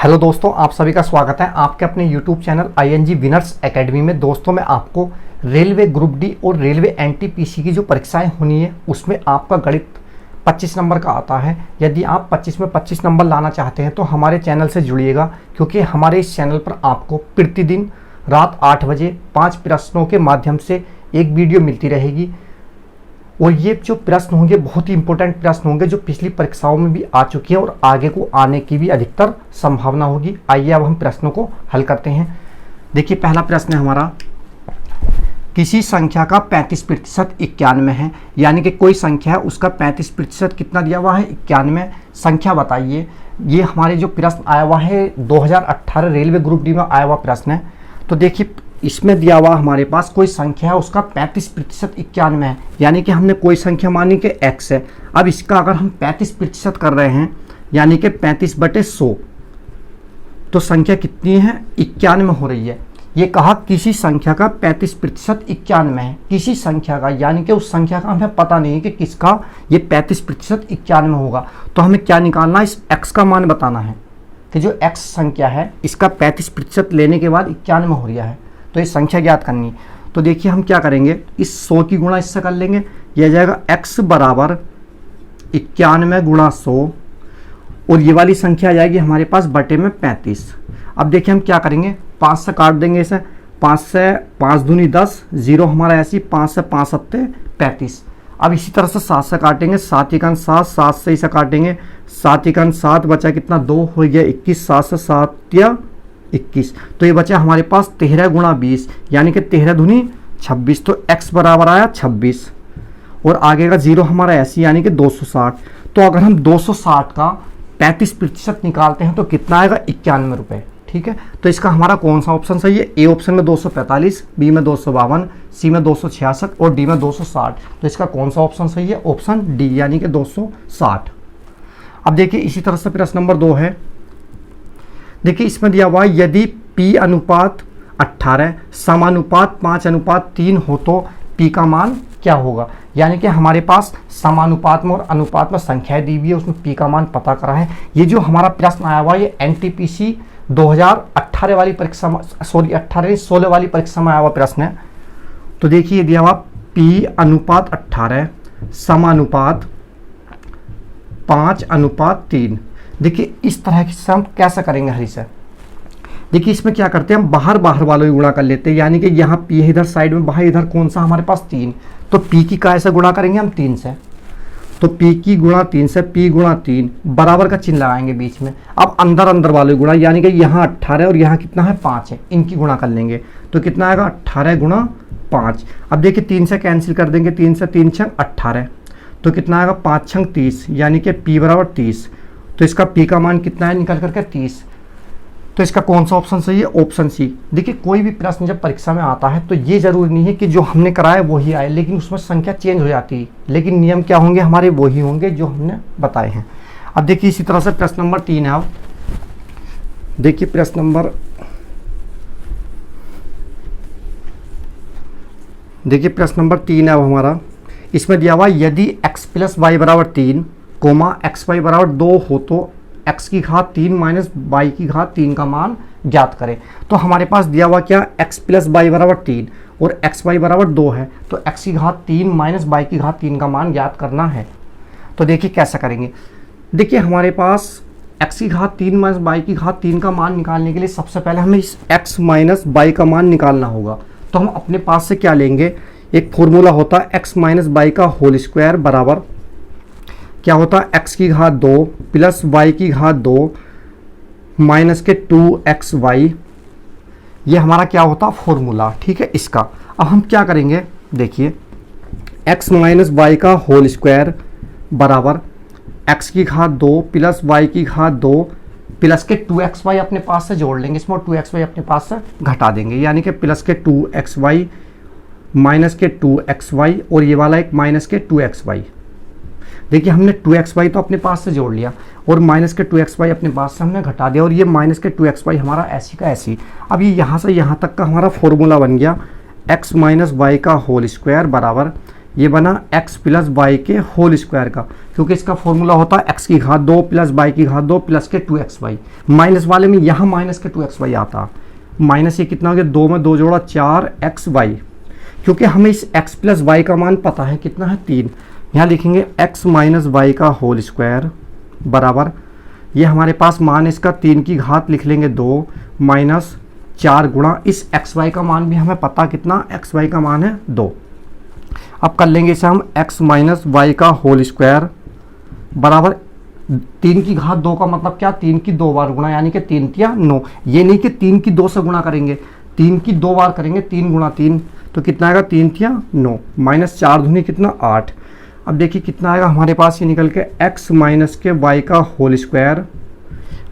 Hello दोस्तों, आप सभी का स्वागत है आपके अपने YouTube channel ING winners academy में। दोस्तों, मैं आपको रेलवे ग्रुप डी और रेलवे NTPC की जो परीक्षाएं होनी है उसमें आपका गणित 25 नंबर का आता है। यदि आप 25 में 25 नंबर लाना चाहते हैं तो हमारे चैनल से जुड़िएगा, क्योंकि हमारे इस चैनल पर आपको प्रतिदिन रात 8 बजे 5 प्रश्नों के माध्यम से एक वीडियो मिलती रहेगी। और ये जो प्रश्न होंगे बहुत ही इंपॉर्टेंट प्रश्न होंगे, जो पिछली परीक्षाओं में भी आ चुके हैं और आगे को आने की भी अधिकतर संभावना होगी। आइए अब हम प्रश्नों को हल करते हैं। देखिए, पहला प्रश्न है हमारा, किसी संख्या का 35% 91 है। यानी कि कोई संख्या है उसका 35% कितना दिया हुआ है, 91 संख्या बताइए। ये हमारे जो प्रश्न आया हुआ है 2018 रेलवे ग्रुप डी में आया हुआ प्रश्न है। तो देखिए, इसमें दिया हुआ हमारे पास कोई संख्या है उसका 35% 91 है। यानी कि हमने कोई संख्या मानी कि x है। अब इसका अगर हम 35% कर रहे हैं यानी कि 35/100, तो संख्या कितनी है, 91 हो रही है। ये कहा किसी संख्या का 35% 91 है, किसी संख्या का, यानी कि उस संख्या का हमें पता नहीं है कि किसका ये 35% 91 होगा। तो हमें क्या निकालना है, इस x का मान बताना है कि जो x संख्या है इसका 35% लेने के बाद 91 हो रहा है, तो ये संख्या ज्ञात करनी। तो देखिए, हम क्या करेंगे, इस 100 की गुणा इससे कर लेंगे। यह जाएगा x बराबर 91 गुणा 100, और ये वाली संख्या आ जाएगी हमारे पास बटे में 35। अब देखिए हम क्या करेंगे, 5 से काट देंगे इसे। 5 से 5 दूनी 10, 0 हमारा ऐसी, 5 से 5 सत्ते 35। अब इसी तरह से 7 से काटेंगे, 7 एकन 7, 7 से इसे काटेंगे, 7 एकन 7 बचा कितना, 2 हो गया 21, 7 से 7 या 21, तो ये बचा हमारे पास 13 गुणा 20, यानी कि 13 दूनी 26। तो x बराबर आया 26, और आगे का 0 हमारा ऐसी, यानी कि 260। तो अगर हम 260 का 35% निकालते हैं तो कितना आएगा, 91 रुपये। ठीक है, तो इसका हमारा कौन सा ऑप्शन सही है, ए ऑप्शन में 245, बी में 252, सी में 266 और डी में 260। तो इसका कौन सा ऑप्शन सही है, ऑप्शन डी, यानी कि 260। अब देखिए, इसी तरह से प्रश्न नंबर 2 है। देखिए, इसमें दिया हुआ है, यदि P अनुपात 18 समानुपात 5:3 हो तो P का मान क्या होगा। यानी कि हमारे पास समानुपात में और अनुपात में संख्याएं दी हुई है, उसमें P का मान पता करा है। ये जो हमारा प्रश्न आया हुआ है ये NTPC 2018 वाली परीक्षा में, 16 वाली परीक्षा में आया हुआ प्रश्न है। तो देखिए, दिया हुआ P अनुपात 18 समानुपात 5:3। देखिए, इस तरह से हम कैसे करेंगे हरी से। देखिए, इसमें क्या करते हैं, हम बाहर वालों की गुणा कर लेते हैं। यानी कि यहाँ P है इधर साइड में, बाहर इधर कौन सा हमारे पास 3, तो P की कैसे गुणा करेंगे हम 3 से। तो P की गुणा 3 से, P गुणा 3 बराबर का चिन्ह लगाएंगे बीच में। अब अंदर वालों की गुणा, यानी कि यहाँ 18 और यहाँ कितना है 5 है, इनकी गुणा कर लेंगे तो कितना आएगा 18 गुणा 5। अब देखिए, 3 से कैंसिल कर देंगे, 3 से 3 छंग 18, तो कितना आएगा 5 छंग 30, यानी कि P बराबर 30। तो इसका P का मान कितना है, निकल करके 30। तो इसका कौन सा ऑप्शन सही है, ऑप्शन सी। देखिए, कोई भी प्रश्न जब परीक्षा में आता है तो ये जरूरी नहीं है कि जो हमने कराया वही आए, लेकिन उसमें संख्या चेंज हो जाती है, लेकिन नियम क्या होंगे हमारे, वही होंगे जो हमने बताए हैं। अब देखिए, इसी तरह से प्रश्न नंबर 3 है। अब देखिए, प्रश्न नंबर 3 है अब हमारा। इसमें दिया हुआ, यदि x + y बराबर 3, xy बराबर 2 हो तो x की घात 3 माइनस y की घात 3 का मान ज्ञात करें। तो हमारे पास दिया हुआ क्या, x + y बराबर 3 और xy बराबर 2 है, तो x की घात 3 माइनस y की घात 3 का मान ज्ञात करना है। तो देखिए कैसे करेंगे। देखिए, हमारे पास x की घात 3 माइनस y की घात 3 का मान निकालने के लिए सबसे पहले हमें इस x माइनस y का मान निकालना होगा। तो हम अपने पास से क्या लेंगे, एक फॉर्मूला होता है x माइनस y का होल स्क्वायर बराबर क्या होता है, x की घात 2 प्लस y की घात 2 माइनस के 2xy। ये हमारा क्या होता है, फॉर्मूला। ठीक है, इसका अब हम क्या करेंगे, देखिए, x माइनस y का होल स्क्वायर बराबर x की घात 2 प्लस y की घात 2 प्लस के 2xy अपने पास से जोड़ लेंगे, इसमें 2xy अपने पास से घटा देंगे, यानी कि प्लस के 2xy माइनस के 2xy और ये वाला एक माइनस के 2xy। देखिए, हमने 2xy तो अपने पास से जोड़ लिया और माइनस के 2xy अपने पास से हमने घटा दिया, और ये माइनस के 2xy हमारा ऐसी का ऐसी। अब ये यहाँ से यहाँ तक का हमारा फॉर्मूला बन गया, x माइनस वाई का होल स्क्वायर बराबर ये बना x प्लस वाई के होल स्क्वायर का, क्योंकि इसका फॉर्मूला होता है x की घात 2 प्लस वाई की घात 2 प्लस के 2xy। माइनस वाले में यहाँ माइनस के 2xy आता, माइनस ये कितना हो गया, 2 में 2 जोड़ा 4xy। क्योंकि हमें इस x प्लस वाई का मान पता है कितना है 3, यहाँ लिखेंगे x माइनस वाई का होल स्क्वायर बराबर, ये हमारे पास मान इसका 3 की घात लिख लेंगे 2 माइनस 4 गुणा इस xy का मान भी हमें पता कितना, xy का मान है 2। अब कर लेंगे इसे हम x माइनस वाई का होल स्क्वायर बराबर 3 की घात 2 का मतलब क्या, 3 की 2 बार गुणा, यानी कि 3 या 9। ये नहीं कि 3 की 2 से गुणा करेंगे, 3 की 2 बार करेंगे, 3 गुणा 3 तो कितना आएगा, 3 या 9 माइनस 4 दूनी कितना 8। अब देखिए कितना आएगा हमारे पास, ये निकल के x माइनस के वाई का होल स्क्वायर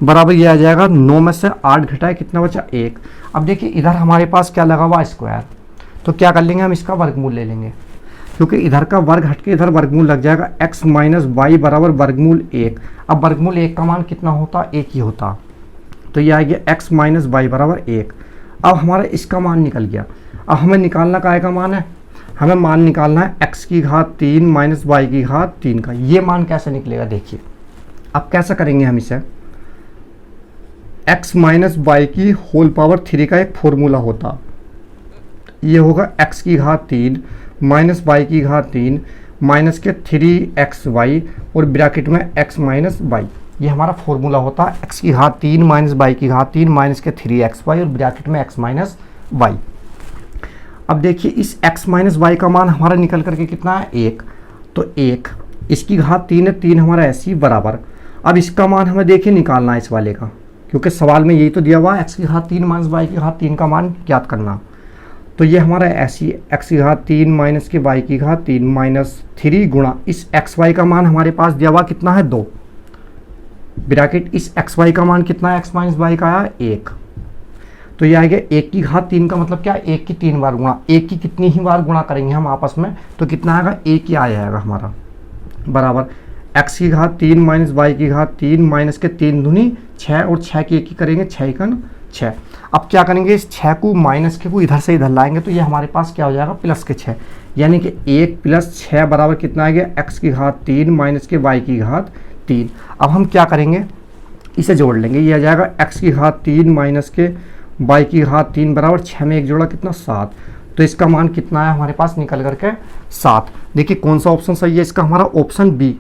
बराबर ये आ जाएगा 9 में से 8 घटाए कितना बचा 1। अब देखिए इधर हमारे पास क्या लगा हुआ स्क्वायर, तो क्या कर लेंगे हम, इसका वर्गमूल ले लेंगे, क्योंकि इधर का वर्ग हटके इधर वर्गमूल लग जाएगा। x माइनस वाई बराबर वर्गमूल 1। अब वर्गमूल 1 का मान कितना होता, 1 ही होता, तो ये आ गया x माइनस वाई बराबर 1। अब हमारा इसका मान निकल गया। अब हमें निकालना काय का मान है, हमें मान निकालना है x की घात 3 माइनस वाई की घात 3 का। ये मान कैसे निकलेगा देखिए, अब कैसा करेंगे हम इसे, x माइनस वाई की होल पावर 3 का एक फॉर्मूला होता, ये होगा x की घात 3 माइनस वाई की घात 3 माइनस के 3xy और ब्रैकेट में x माइनस वाई, ये हमारा फॉर्मूला होता है x की घात 3 माइनस वाई की घात 3 माइनस के 3xy और ब्रैकेट में x माइनस वाई। अब देखिए इस x माइनस वाई का मान हमारा निकल करके कितना है 1, तो 1 इसकी घात 3 है, 3 हमारा ऐसी बराबर। अब इसका मान हमें देखिए निकालना है इस वाले का, क्योंकि सवाल में यही तो दिया हुआ है x की घात 3 माइनस वाई की घात 3 का मान ज्ञात करना। तो ये हमारा ऐसी x की घात 3 माइनस के y की घात 3 माइनस 3 गुणा इस xy का मान हमारे पास दिया हुआ कितना है 2, ब्रैकेट इस xy का मान कितना है x माइनस वाई का आया 1, तो ये आएगा 1 की घात 3 का मतलब क्या, 1 की 3 बार गुणा, 1 की कितनी ही बार गुणा करेंगे हम आपस में, तो कितना आएगा 1 ही आ जाएगा हमारा बराबर x की घात 3 माइनस वाई की घात 3 माइनस के 3 दूनी 6 और 6 की 1 ही करेंगे, 6 का 6। अब क्या करेंगे, इस 6 को माइनस के को इधर से इधर लाएंगे, तो ये हमारे पास क्या हो जाएगा प्लस के 6, यानी कि 1 प्लस 6 बराबर कितना आ गया, x की घात 3 माइनस के y की घात 3। अब हम क्या करेंगे, इसे जोड़ लेंगे, ये आ जाएगा x की घात 3 माइनस के y की घात 3 बराबर 6 में 1 जोड़ा कितना 7, तो इसका मान कितना है हमारे पास निकल करके 7। देखिए कौन सा ऑप्शन सही है इसका, हमारा ऑप्शन बी।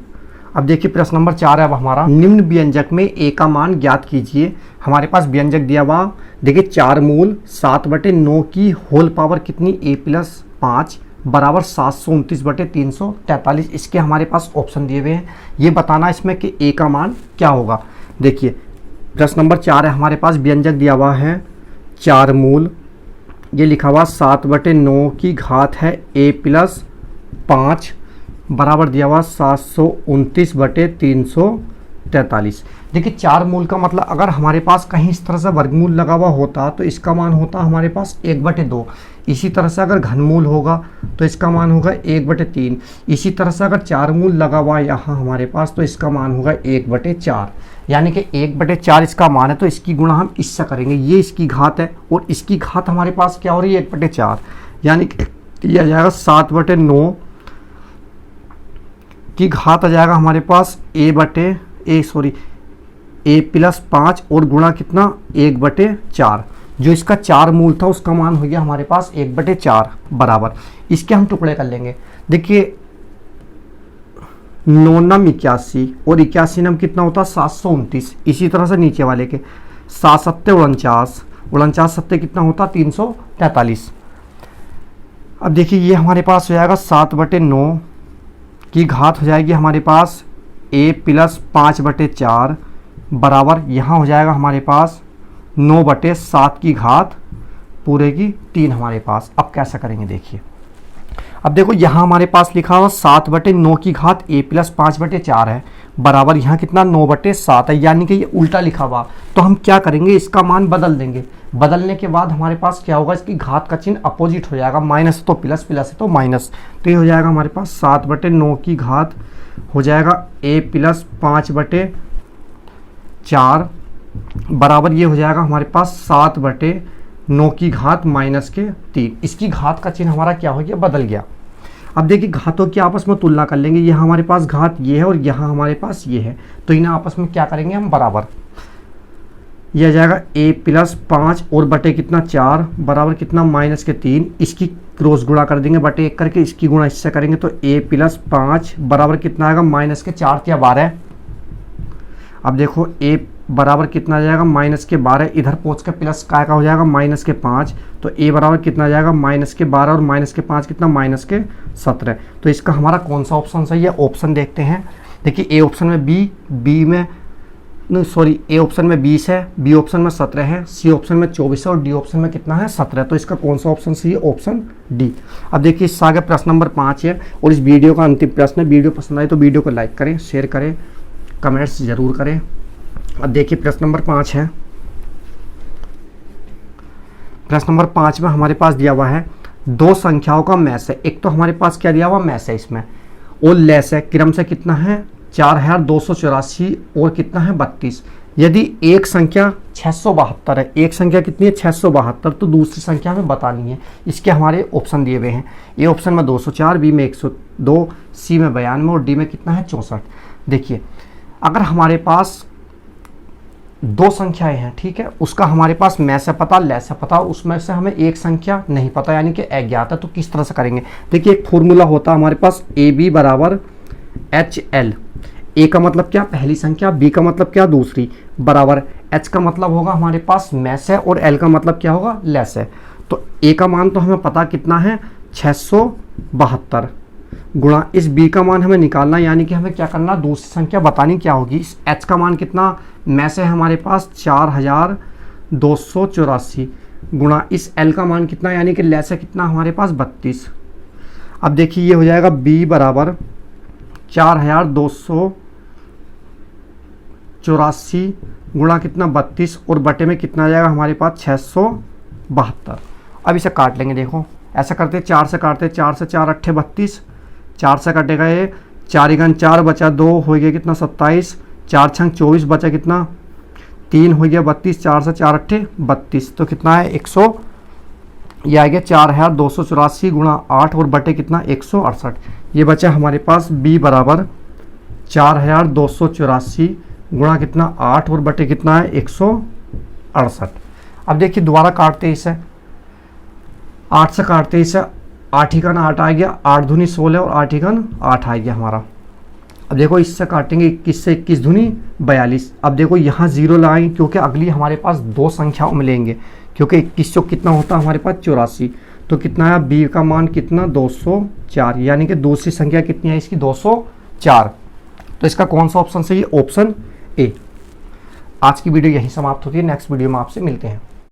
अब देखिए प्रश्न नंबर 4 है अब हमारा, निम्न व्यंजक में a का मान ज्ञात कीजिए। हमारे पास व्यंजक दिया हुआ, देखिए 4 मूल 7/9 की होल पावर कितनी a प्लस 5 बराबर 729/343, इसके हमारे पास ऑप्शन दिए हुए हैं। ये बताना इसमें कि a का मान क्या होगा। देखिए प्रश्न नंबर 4 है हमारे पास, व्यंजक दिया हुआ है 4 मूल, ये लिखा हुआ 7/9 की घात है a प्लस 5 बराबर दिया हुआ 729/343। देखिए 4 मूल का मतलब अगर हमारे पास कहीं इस तरह से वर्गमूल लगा हुआ होता तो इसका मान होता हमारे पास 1/2। इसी तरह से अगर घनमूल होगा तो इसका मान होगा 1/3। इसी तरह से अगर 4 मूल लगा हुआ यहाँ हमारे पास तो इसका मान होगा 1/4, यानी कि 1/4 इसका मान है, तो इसकी गुणा हम इससे करेंगे, ये इसकी घात है और इसकी घात हमारे पास क्या हो रही है 1/4, यानी कि यह आ जाएगा 7/9 की घात आ जाएगा हमारे पास a प्लस 5 और गुणा कितना 1/4, जो इसका 4 मूल था उसका मान हो गया हमारे पास 1/4 बराबर। इसके हम टुकड़े कर लेंगे। देखिए 9 नम 81 और 81 नम कितना होता 729। इसी तरह से नीचे वाले के 7 सत्ते 49, 49 सत्ते कितना होता 343। अब देखिए ये हमारे पास हो जाएगा 7/9 की घात हो जाएगी हमारे पास a प्लस 5/4 बराबर यहाँ हो जाएगा हमारे पास 9/7 की घात पूरे की 3 हमारे पास। अब कैसा करेंगे देखिए, अब देखो यहाँ हमारे पास लिखा हुआ 7/9 की घात a प्लस 5/4 है बराबर यहाँ कितना 9/7 है, यानी कि ये उल्टा लिखा हुआ। तो हम क्या करेंगे, इसका मान बदल देंगे। बदलने के बाद हमारे पास क्या होगा, इसकी घात का चिन्ह अपोजिट हो जाएगा, माइनस तो प्लस, प्लस है तो माइनस, तो ये हो जाएगा हमारे पास 7/9 की घात हो जाएगा a प्लस 5/4 बराबर ये हो जाएगा हमारे पास 7/9 की घात माइनस के 3। इसकी घात का चिन्ह हमारा क्या हो गया, बदल गया। अब देखिए घातों की आपस में तुलना कर लेंगे, यहाँ हमारे पास घात ये है और यहाँ हमारे पास ये है, तो इन्हें आपस में क्या करेंगे हम बराबर, यह आ जाएगा a प्लस 5 और बटे कितना 4 बराबर कितना माइनस के 3, इसकी क्रॉस गुणा कर देंगे बटे 1 करके, इसकी गुणा इससे करेंगे तो a प्लस 5 बराबर कितना आएगा माइनस के 4 या 12। अब देखो a बराबर कितना आ जाएगा माइनस के 12, इधर पहुँच के प्लस का हो जाएगा माइनस के 5, तो a बराबर कितना आ जाएगा माइनस के 12 और माइनस के 5 कितना माइनस के 17। तो इसका हमारा कौन सा ऑप्शन सही है, ऑप्शन देखते हैं। देखिए ए ऑप्शन में बी में सॉरी ए ऑप्शन में 20 है, बी ऑप्शन में 17 है, सी ऑप्शन में 24 है और डी ऑप्शन में कितना है 17। तो इसका कौन सा ऑप्शन सही है, ऑप्शन डी। अब देखिए इससे आगे प्रश्न नंबर 5 है और इस वीडियो का अंतिम प्रश्न है। वीडियो पसंद आए तो वीडियो को लाइक करें, शेयर करें, कमेंट्स जरूर करें। अब देखिए प्रश्न नंबर 5 है। प्रश्न नंबर 5 में हमारे पास दिया हुआ है दो संख्याओं का मैस है। एक तो हमारे पास क्या दिया हुआ मैस है इसमें और लेस है, क्रम से कितना है 4284 और कितना है 32। यदि एक संख्या 672 है, एक संख्या कितनी है 672, तो दूसरी संख्या हमें बतानी है। इसके हमारे ऑप्शन दिए हुए हैं, ए ऑप्शन में 204, बी में 102, सी में 92 और डी में कितना है 64। देखिए अगर हमारे पास दो संख्याएं हैं, ठीक है, उसका हमारे पास मैस है पता, लेस है पता, उसमें से हमें एक संख्या नहीं पता यानी कि अज्ञात है, तो किस तरह से करेंगे। देखिए एक फॉर्मूला होता है हमारे पास ए बी बराबर एच एल। ए का मतलब क्या पहली संख्या, बी का मतलब क्या दूसरी, बराबर एच का मतलब होगा हमारे पास मैस है और एल का मतलब क्या होगा लेस है। तो ए का मान तो हमें पता कितना है 672 गुणा इस बी का मान हमें निकालना, यानी कि हमें क्या करना दूसरी संख्या बतानी क्या होगी। इस एच का मान कितना मैस है हमारे पास 4284 गुणा इस एल का मान कितना यानी कि लेस है कितना हमारे पास 32। अब देखिए ये हो जाएगा बी बराबर 4284 गुणा कितना 32 और बटे में कितना आ जाएगा हमारे पास 672। अब इसे काट लेंगे, देखो ऐसा करते 4 से काटते, 4 से 4 8 32, 4 से कटेगा ये 4 × 4 बचा 2 हो गया कितना 27, 4 × 24 बचा कितना 3 हो गया 32, 4 से 4 8 32, तो कितना है 100, ये आ गया 4284 गुणा 8 और बटे कितना 168। ये बचा हमारे पास b बराबर 4284 गुणा कितना 8 और बटे कितना है 168। अब देखिए दोबारा काटते हैं इसे, 8 से काटते हैं इसे, 8 ही का 8 आ गया, 8 दूनी 16 और 8 ही का 8 आ गया हमारा। अब देखो इससे काटेंगे 21 से 21 दूनी 42। अब देखो यहाँ 0 लगाएंगे क्योंकि अगली हमारे पास दो संख्याओं में लेंगे, क्योंकि 21 चौक कितना होता है हमारे पास 84, तो कितना है बी का मान कितना 204, यानी कि दूसरी संख्या कितनी है इसकी 204। तो इसका कौन सा ऑप्शन सही है, ऑप्शन ए। आज की वीडियो यहीं समाप्त होती है, नेक्स्ट वीडियो में आपसे मिलते हैं।